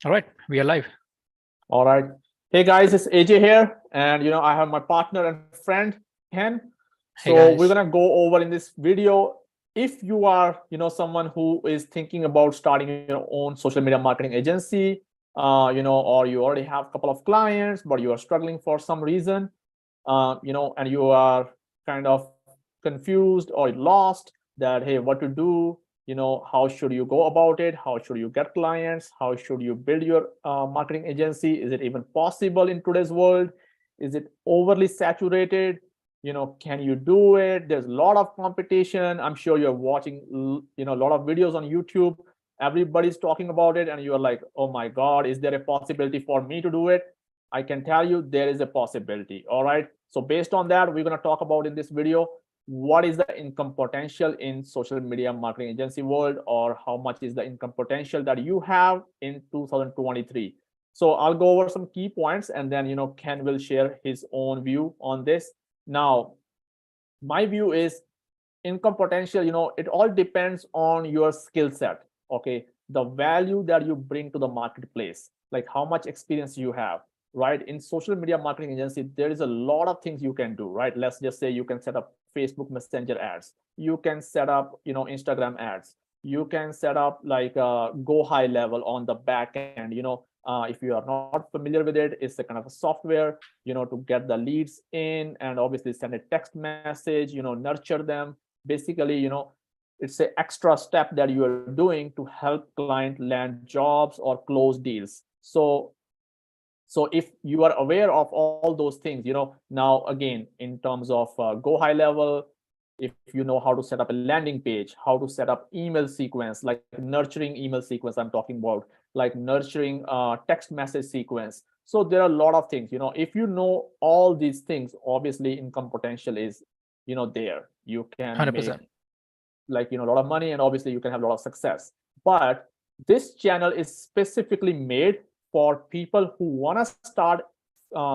All right, we are live. All right. Hey guys, it's AJ here, and I have my partner and friend Ken. Hey So we're guys. gonna go over in this video. If you are, someone who is thinking about starting your own social media marketing agency, or you already have a couple of clients, but you are struggling for some reason, and you are kind of confused or lost that hey, what to do, how should you go about it, how should you get clients, how should you build your marketing agency, is it even possible in today's world, is it overly saturated, can you do it, there's a lot of competition, I'm sure you're watching a lot of videos on YouTube, everybody's talking about it and you're like, oh my god, is there a possibility for me to do it? I can tell you there is a possibility. All right. So based on that, we're going to talk about in this video what is the income potential in social media marketing agency world, or how much is the income potential that you have in 2023. So I'll go over some key points and then Ken will share his own view on this. Now, my view is income potential, it all depends on your skill set. Okay, the value that you bring to the marketplace, like how much experience you have, right? In social media marketing agency, there is a lot of things you can do, right? Let's just say you can set up Facebook Messenger ads, you can set up Instagram ads, you can set up like go high level on the back end, if you are not familiar with it, it's a kind of a software, to get the leads in and obviously send a text message, nurture them. Basically, it's an extra step that you are doing to help client land jobs or close deals. So if you are aware of all those things, now again, in terms of go high level, if you know how to set up a landing page, how to set up email sequence, like nurturing email sequence I'm talking about, like nurturing text message sequence. So there are a lot of things, if you know all these things, obviously income potential is there, you can make 100%. like a lot of money and obviously you can have a lot of success. But this channel is specifically made for people who want to start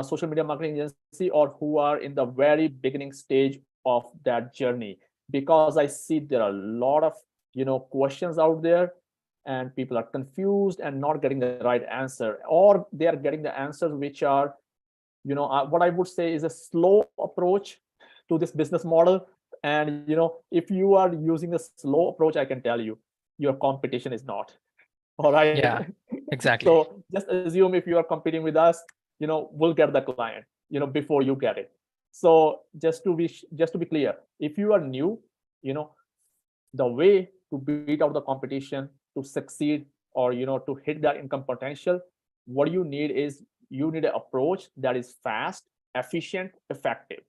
social media marketing agency, or who are in the very beginning stage of that journey, because I see there are a lot of questions out there, and people are confused and not getting the right answer, or they are getting the answers which are what I would say is a slow approach to this business model. And if you are using a slow approach, I can tell you your competition is not. All right. Yeah, exactly. So just assume if you are competing with us, we'll get the client before you get it. So just to be clear, if you are new, you know the way to beat out the competition, to succeed, or to hit that income potential, what you need is you need an approach that is fast, efficient, effective.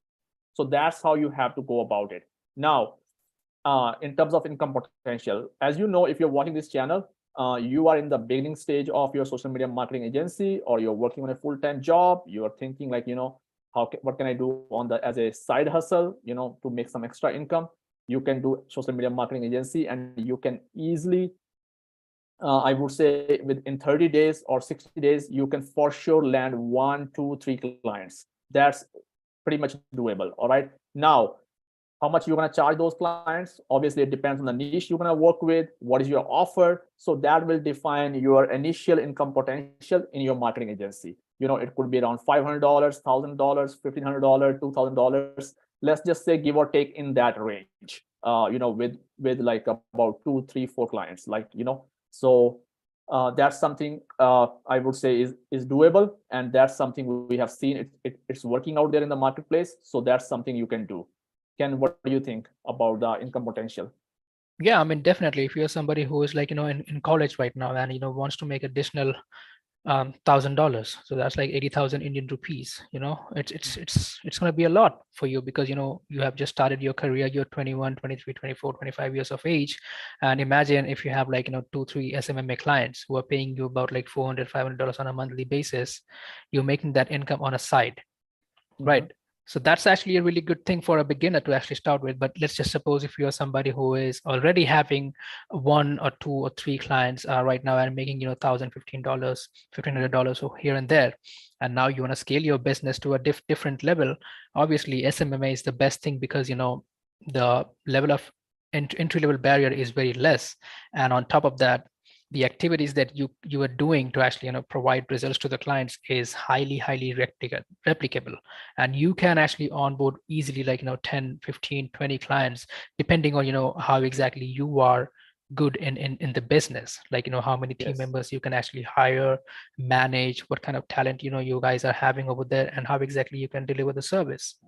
So that's how you have to go about it. Now, in terms of income potential, as you know, if you're watching this channel, you are in the beginning stage of your social media marketing agency, or you're working on a full-time job, you're thinking like, what can I do on the as a side hustle, to make some extra income. You can do social media marketing agency, and you can easily, I would say, within 30 days or 60 days, you can for sure land 1, 2, 3 clients. That's pretty much doable. All right. Now, how much you're going to charge those clients, obviously it depends on the niche you're going to work with, what is your offer. So that will define your initial income potential in your marketing agency. It could be around $500, $1,000, $1,500, $2,000. Let's just say give or take in that range, with like about 2, 3, 4 clients, like so that's something, I would say is doable, and that's something we have seen it's working out there in the marketplace. So that's something you can do. Ken, what do you think about the income potential? Yeah, I mean, definitely. If you're somebody who is like, in college right now and, wants to make additional $1,000, so that's like 80,000 Indian rupees. It's going to be a lot for you because, you have just started your career. You're 21, 23, 24, 25 years of age. And imagine if you have like, 2, 3 SMMA clients who are paying you about like $400, $500 on a monthly basis, you're making that income on a side. Mm-hmm. Right. So that's actually a really good thing for a beginner to actually start with. But let's just suppose if you're somebody who is already having 1 or 2 or 3 clients right now and making, $1,015, $1,500 here and there, and now you want to scale your business to a different level. Obviously, SMMA is the best thing because, the level of entry level barrier is very less. And on top of that, the activities that you are doing to actually provide results to the clients is highly replicable, and you can actually onboard easily, like 10, 15, 20 clients, depending on how exactly you are good in the business, like how many team Yes. members you can actually hire, manage, what kind of talent you guys are having over there, and how exactly you can deliver the service.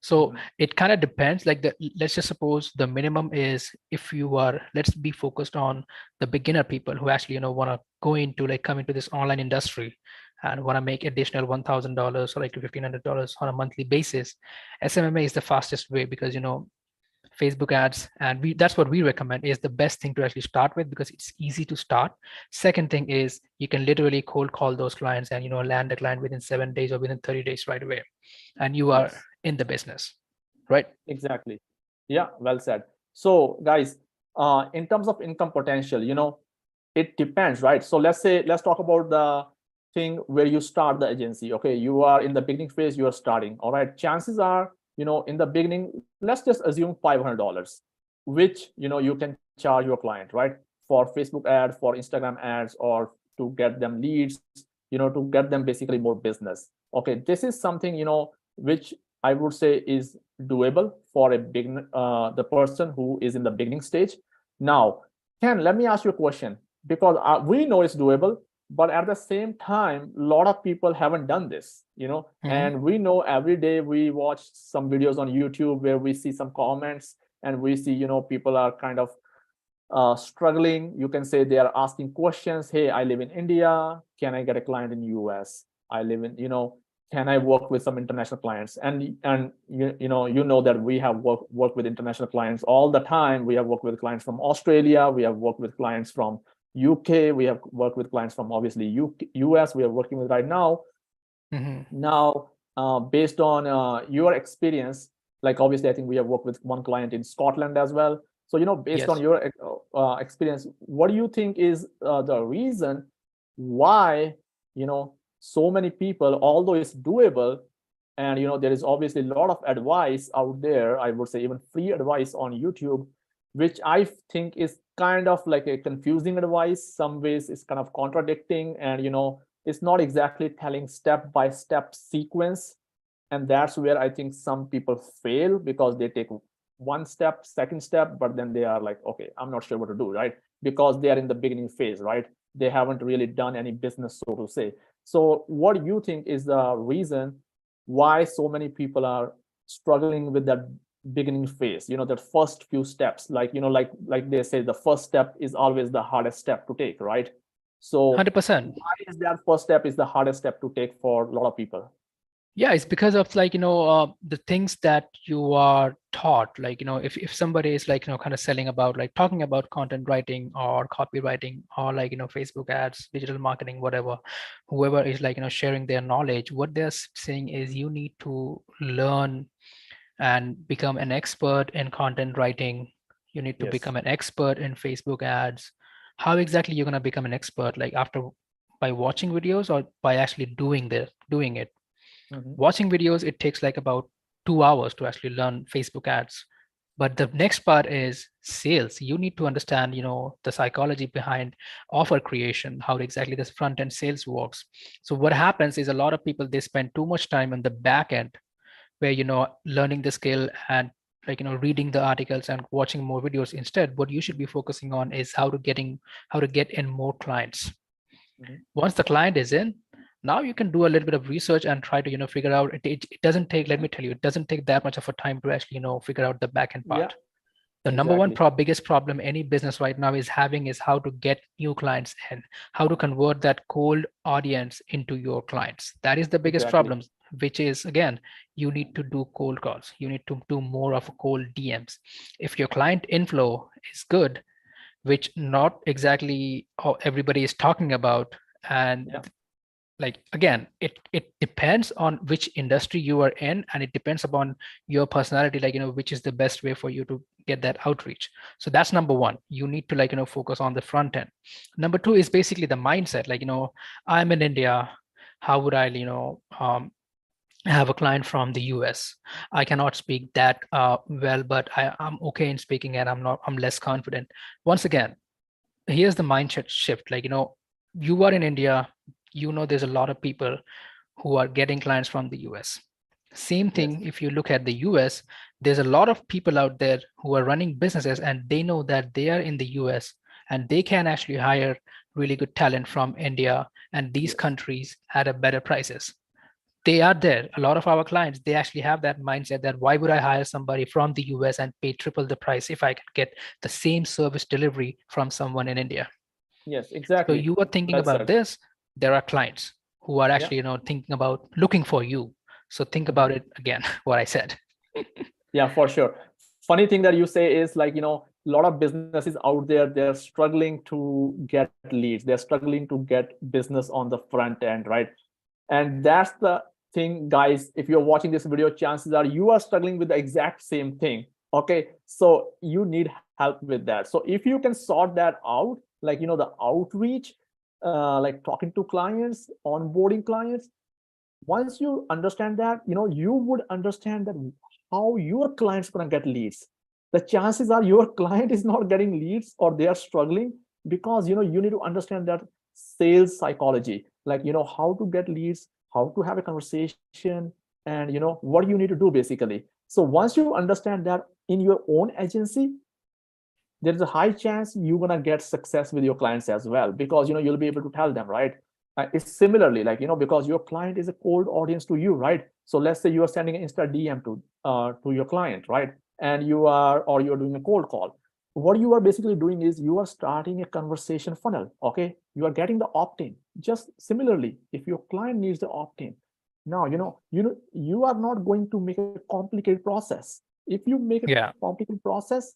So Mhm. it kind of depends. Like let's just suppose the minimum is, if you are, let's be focused on the beginner people who actually want to go into, like, come into this online industry and want to make additional $1,000 or like $1,500 on a monthly basis. SMMA is the fastest way, because Facebook ads, and that's what we recommend, is the best thing to actually start with, because it's easy to start. Second thing is, you can literally cold call those clients and land a client within 7 days or within 30 days right away, and you are Yes. in the business, right? Exactly. Yeah, well said. So, guys, in terms of income potential, it depends, right? So let's talk about the thing where you start the agency. Okay, you are in the beginning phase, you are starting. All right. Chances are, in the beginning, let's just assume $500, which you can charge your client, right? For Facebook ad, for Instagram ads, or to get them leads, to get them basically more business. Okay, this is something, which I would say is doable for the person who is in the beginning stage. Now, Ken, let me ask you a question, because we know it's doable, but at the same time, a lot of people haven't done this, Mhm. and we know every day we watch some videos on YouTube where we see some comments, and we see, people are kind of struggling. You can say they are asking questions. Hey, I live in India. Can I get a client in US? I live in, can I work with some international clients? And you know that we have worked with international clients all the time. We have worked with clients from Australia. We have worked with clients from UK. We have worked with clients from obviously US. We are working with right now. Mhm. Now, based on your experience, like obviously, I think we have worked with one client in Scotland as well. So, based on Yes. your experience, what do you think is the reason why, so many people, although it's doable, and there is obviously a lot of advice out there, I would say even free advice on YouTube, which I think is kind of like a confusing advice. Some ways it's kind of contradicting, and it's not exactly telling step by step sequence, and that's where I think some people fail, because they take one step, second step, but then they are like, okay, I'm not sure what to do, right? Because they are in the beginning phase, right? They haven't really done any business, so to say. So what do you think is the reason why so many people are struggling with that beginning phase, that first few steps? Like, like they say, the first step is always the hardest step to take, right? So 100%. why is that first step is the hardest step to take for a lot of people? Yeah, it's because of, like, the things that you are taught. Like, if somebody is, like, kind of selling about, like, talking about content writing or copywriting, or like, Facebook ads, digital marketing, whatever, whoever is, like, sharing their knowledge, what they're saying is, you need to learn and become an expert in content writing. You need to Yes. become an expert in Facebook ads. How exactly you're going to become an expert? Like, after, by watching videos, or by actually doing it? Mhm. Watching videos, it takes like about 2 hours to actually learn Facebook ads. But the next part is sales. You need to understand, the psychology behind offer creation, how exactly this front end sales works. So what happens is, a lot of people, they spend too much time on the back end, where learning the skill and, like, reading the articles and watching more videos. Instead, what you should be focusing on is how to get in more clients. Mhm. Once the client is in, now you can do a little bit of research and try to figure out. It doesn't take, let me tell you, it doesn't take that much of a time to actually figure out the back end Yeah, part. The number one exactly. biggest problem any business right now is having is how to get new clients in, how to convert that cold audience into your clients. That is the biggest Exactly. problem, which is, again, you need to do cold calls. You need to do more of cold DMs. If your client inflow is good, which not exactly everybody is talking about, and, Yeah. like, again, it depends on which industry you are in, and it depends upon your personality, like, which is the best way for you to get that outreach. So that's number one. You need to, like, focus on the front end. Number two is basically the mindset. Like, I'm in India. How would I, have a client from the US? I cannot speak that well, but I'm okay in speaking, and I'm less confident. Once again, here's the mindset shift. Like, you are in India, there's a lot of people who are getting clients from the US. Same Yes. thing, if you look at the US, there's a lot of people out there who are running businesses and they know that they are in the US and they can actually hire really good talent from India and these Yes. countries at a better prices. They are there. A lot of our clients, they actually have that mindset that why would I hire somebody from the US and pay triple the price if I could get the same service delivery from someone in India? Yes. So Exactly. you are thinking Well about said. this. There are clients who are Yeah. actually, thinking about looking for you. So think about Mhm. it again, what I said. Yeah, for sure. Funny thing that you say is like, a lot of businesses out there, they're struggling to get leads. They're struggling to get business on the front end, right? And that's the thing, guys. If you're watching this video, chances are you are struggling with the exact same thing. Okay. So you need help with that. So if you can sort that out, like, the outreach, like talking to clients, onboarding clients, once you understand that, you would understand that how your client's going to get leads. The chances are your client is not getting leads or they are struggling because you need to understand that sales psychology, like how to get leads, how to have a conversation, and what you need to do basically. So once you understand that in your own agency, there's a high chance you're gonna get success with your clients as well, because you'll be able to tell them, right? It's similarly like, because your client is a cold audience to you, right? So let's say you are sending an Insta DM to your client, right? And you're doing a cold call. What you are basically doing is you are starting a conversation funnel. Okay, you are getting the opt-in. Just similarly, if your client needs the opt-in, now you are not going to make a complicated process. If you make a Yeah. complicated process,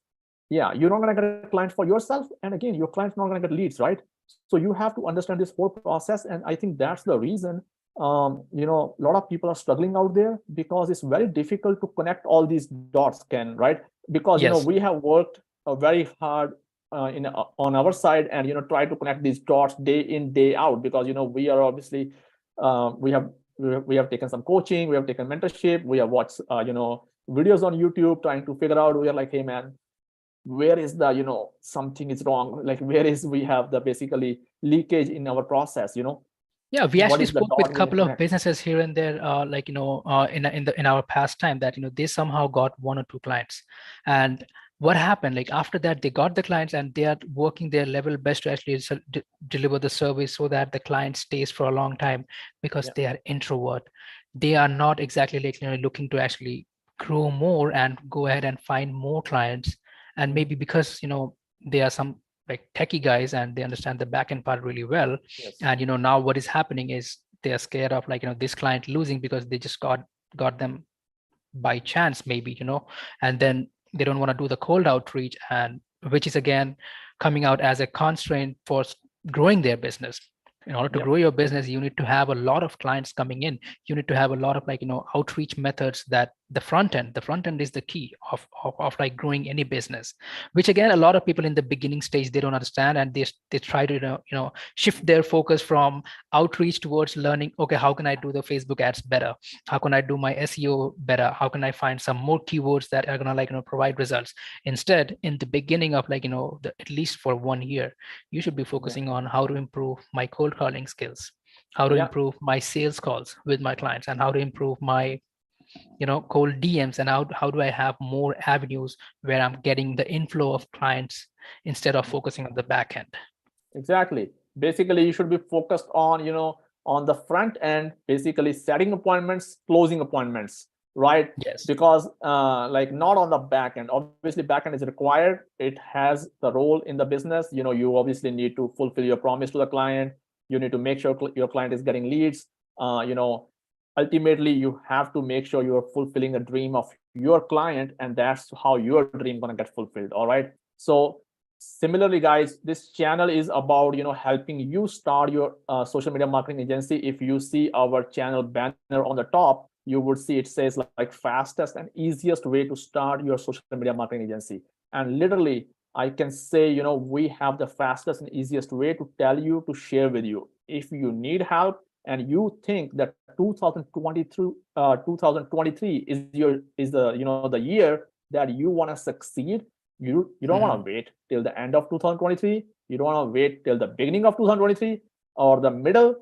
yeah, you're not going to get a client for yourself, and again, your client's not going to get leads, right? So you have to understand this whole process, and I think that's the reason a lot of people are struggling out there, because it's very difficult to connect all these dots, Ken, right? Because Yes. we have worked very hard on our side, and try to connect these dots day in day out, because we are obviously we have taken some coaching, we have taken mentorship, we have watched videos on YouTube trying to figure out. We are like, hey man, where is the something is wrong, like where is we have the basically leakage in our process, Yeah, we what actually is the spoke with dot a we need to couple of connect. businesses here and there, in our past time that they somehow got one or two clients, and what happened? Like after that, they got the clients and they are working their level best to actually deliver the service so that the client stays for a long time because Yeah. they are introvert. They are not exactly like looking to actually grow more and go ahead and find more clients, and Mhm. maybe because they are some like techie guys and they understand the back end part really well, Yes. and now what is happening is they are scared of like this client losing because they just got them by chance maybe, and then they don't want to do the cold outreach, and which is again coming out as a constraint for growing their business. In order to Yep. grow your business, you need to have a lot of clients coming in. You need to have a lot of like outreach methods. That the front end is the key of like growing any business, which again a lot of people in the beginning stage they don't understand, and they try to shift their focus from outreach towards learning, okay, how can I do the Facebook ads better, how can I do my SEO better, how can I find some more keywords that are going to like provide results. Instead, in the beginning of like at least for 1 year, you should be Yeah. focusing on how to improve my cold calling skills, how to Yeah. improve my sales calls with my clients, and how to improve my cold DMs, and how do I have more avenues where I'm getting the inflow of clients instead of focusing on the back end. Exactly. Basically, you should be focused on, on the front end, basically setting appointments, closing appointments, right? Yes. Because like not on the back end. Obviously, back end is required. It has the role in the business. You obviously need to fulfill your promise to the client. You need to make sure your client is getting leads. Ultimately, you have to make sure you're fulfilling the dream of your client, and that's how your dream gonna get fulfilled. All right. So similarly, guys, this channel is about helping you start your social media marketing agency. If you see our channel banner on the top, you would see it says like fastest and easiest way to start your social media marketing agency. And literally, I can say we have the fastest and easiest way to tell you, to share with you. If you need help and you think that 2023 is the the year that you want to succeed, You don't want to wait till the end of 2023. You don't want to wait till the beginning of 2023 or the middle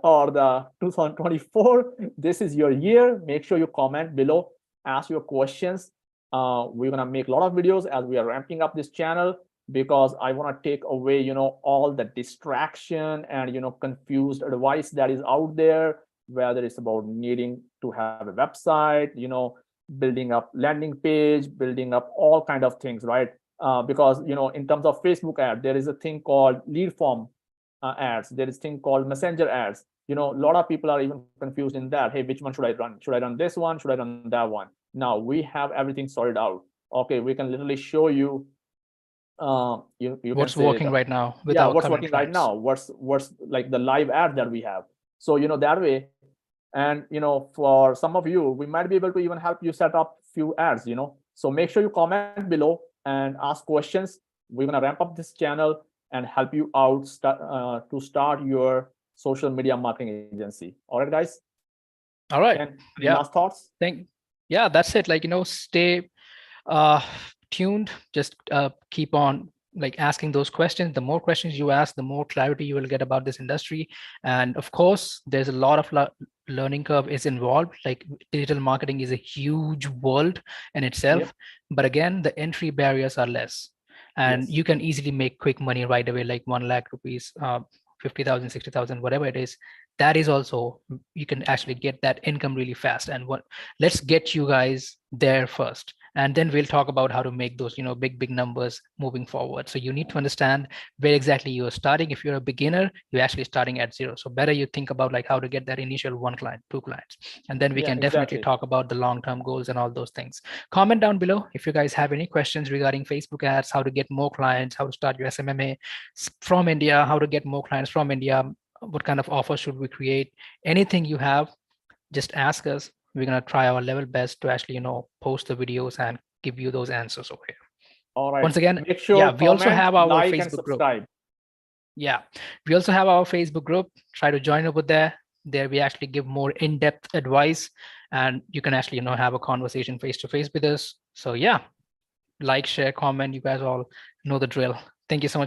or the 2024. This is your year. Make sure you comment below, ask your questions. We're gonna make a lot of videos as we are ramping up this channel, because I want to take away, all the distraction and confused advice that is out there, whether it's about needing to have a website, building up landing page, building up all kind of things, right? Because in terms of Facebook ad, there is a thing called lead form ads. There is a thing called messenger ads. A lot of people are even confused in that. Hey, which one should I run? Should I run this one? Should I run that one? Now we have everything sorted out. Okay, we can literally show you. You can What's say working that, right now with yeah, our what's current working right clients. now, what's like the live ad that we have. So that way, and for some of you, we might be able to even help you set up few ads. So make sure you comment below and ask questions. We're going to ramp up this channel and help you out to start your social media marketing agency. All right, guys? All right. Any Yeah. last thoughts? Yeah, that's it. Like, stay tuned. Just keep on like asking those questions. The more questions you ask, the more clarity you will get about this industry. And of course, there's a lot of learning curve is involved. Like digital marketing is a huge world in itself. Yep. But again, the entry barriers are less. And Yes. you can easily make quick money right away, like 1 lakh rupees, 50,000, 60,000, whatever it is. That is also, you can actually get that income really fast. And let's get you guys there first, and then we'll talk about how to make those big numbers moving forward. So you need to understand where exactly you're starting. If you're a beginner, you're actually starting at zero, so better you think about like how to get that initial 1 client, 2 clients, and then we Yeah, can definitely exactly. talk about the long-term goals and all those things. Comment down below if you guys have any questions regarding Facebook ads, how to get more clients, how to start your SMMA from India, how to get more clients from India, what kind of offer should we create. Anything you have, just ask us. We're going to try our level best to actually post the videos and give you those answers over here. All right, Once again, make yeah, sure we also comment, have our like, and Facebook group. subscribe. Yeah, we also have our Facebook group. Try to join over there. There we actually give more in-depth advice, and you can actually have a conversation face to face with us. So yeah, like, share, comment. You guys all know the drill. Thank you so much